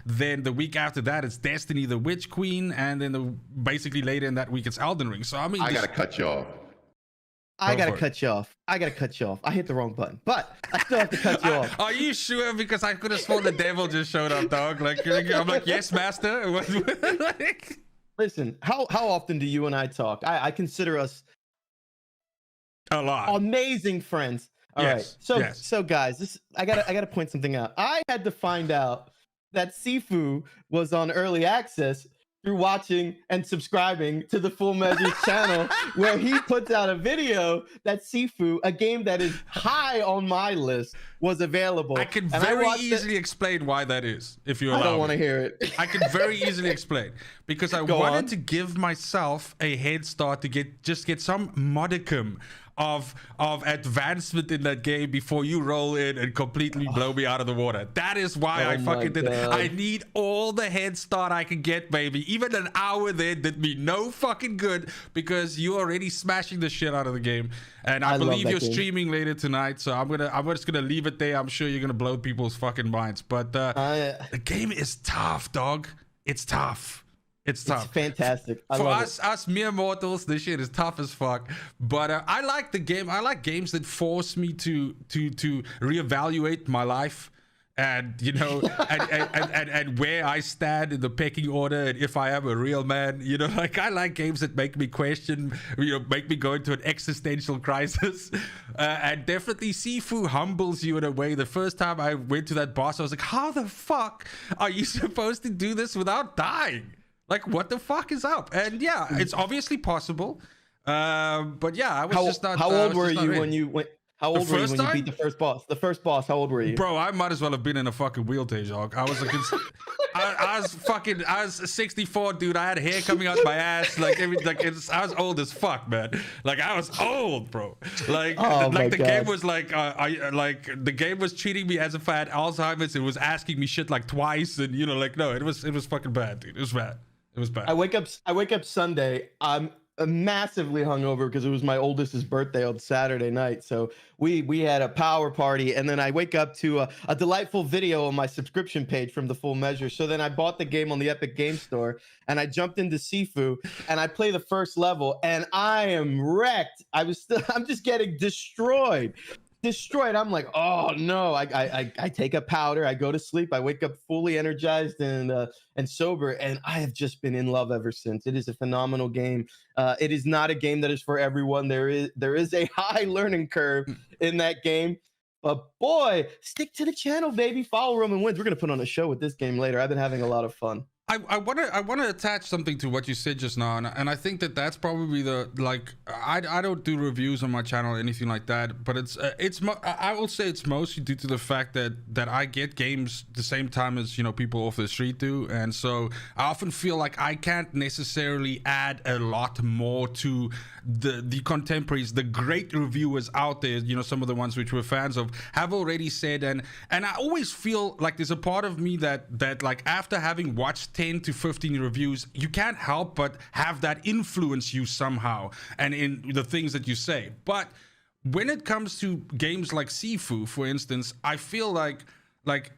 Then the week after that, it's Destiny, the Witch Queen, and then basically later in that week, it's Elden Ring. So I mean, I gotta cut you off. I gotta cut you off. I hit the wrong button, but I still have to cut you off. Are you sure? Because I could have sworn the devil just showed up, dog. Like I'm like, yes, master. Like, listen, how often do you and I talk? I consider us a lot. Amazing friends. All right. So guys, I gotta point something out. I had to find out that Sifu was on early access through watching and subscribing to the Full Measures channel, where he puts out a video that Sifu, a game that is high on my list, was available. I can very easily explain why that is, if you allow me. I don't want to hear it. I can very easily explain, because I wanted to give myself a head start to get some modicum of advancement in that game before you roll in and completely blow me out of the water. That is why I fucking did it. I need all the head start I can get, baby. Even an hour there did me no fucking good, because you're already smashing the shit out of the game. And I believe you're streaming later tonight, so I'm just gonna leave it there. I'm sure you're gonna blow people's fucking minds. But the game is tough, dog. It's tough. It's tough. It's fantastic. For us mere mortals, this shit is tough as fuck. But I like the game. I like games that force me to reevaluate my life, and and where I stand in the pecking order, and if I am a real man. Like, I like games that make me question, make me go into an existential crisis. And definitely Sifu humbles you in a way. The first time I went to that boss, I was like, how the fuck are you supposed to do this without dying? Like, what the fuck is up? And yeah, it's obviously possible. But yeah, I was just not. How old were you when you went? How old were you when you beat the first boss? The first boss, how old were you? Bro, I might as well have been in a fucking wheelchair, dog. I was I was 64, dude. I had hair coming out my ass. I was old as fuck, man. Like, I was old, bro. Like, the game was the game was treating me as if I had Alzheimer's. It was asking me shit like twice, and no, it was fucking bad, dude. It was bad. It was bad. I wake up Sunday. I'm massively hungover because it was my oldest's birthday on Saturday night. So we had a power party, and then I wake up to a delightful video on my subscription page from the Full Measure. So then I bought the game on the Epic Game Store, and I jumped into Sifu, and I play the first level, and I am wrecked. I'm just getting destroyed. I'm like, oh no. I take a powder, I go to sleep, I wake up fully energized and sober, and I have just been in love ever since. It is a phenomenal game. It is not a game that is for everyone. There is a high learning curve in that game, but boy, stick to the channel, baby. Follow Roman Wins. We're gonna put on a show with this game later. I've been having a lot of fun. I want to attach something to what you said just now, and I think that's probably I don't do reviews on my channel or anything like that, but I will say it's mostly due to the fact that I get games the same time as people off the street do, and so I often feel like I can't necessarily add a lot more to the contemporaries, the great reviewers out there. Some of the ones which we're fans of have already said, and I always feel like there's a part of me that like, after having watched 10 to 15 reviews, you can't help but have that influence you somehow and in the things that you say. But when it comes to games like Sifu, for instance, I feel like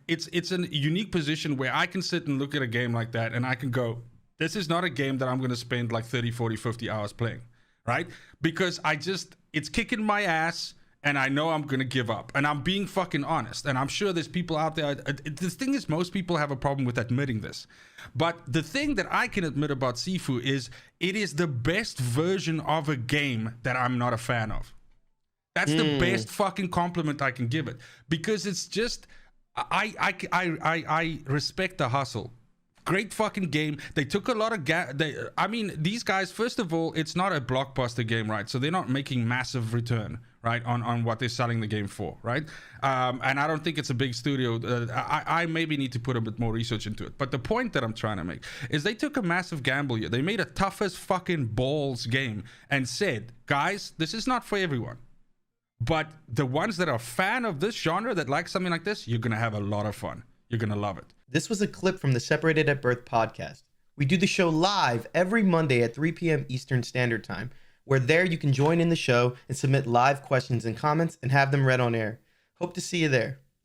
it's a unique position where I can sit and look at a game like that and I can go, this is not a game that I'm going to spend like 30, 40, 50 hours playing, right? Because it's kicking my ass, and I know I'm gonna give up, and I'm being fucking honest, and I'm sure there's people out there. The thing is, most people have a problem with admitting this, but the thing that I can admit about Sifu is it is the best version of a game that I'm not a fan of. That's the best fucking compliment I can give it, because it's just I respect the hustle. Great fucking game. They took a lot of these guys, first of all, it's not a blockbuster game, right? So they're not making massive return, right, on what they're selling the game for, right? And I don't think it's a big studio. I maybe need to put a bit more research into it. But the point that I'm trying to make is they took a massive gamble here. They made a tough as fucking balls game and said, guys, this is not for everyone. But the ones that are a fan of this genre, that like something like this, you're going to have a lot of fun. You're going to love it. This was a clip from the Separated at Birth podcast. We do the show live every Monday at 3 p.m. Eastern Standard Time, where there you can join in the show and submit live questions and comments and have them read on air. Hope to see you there.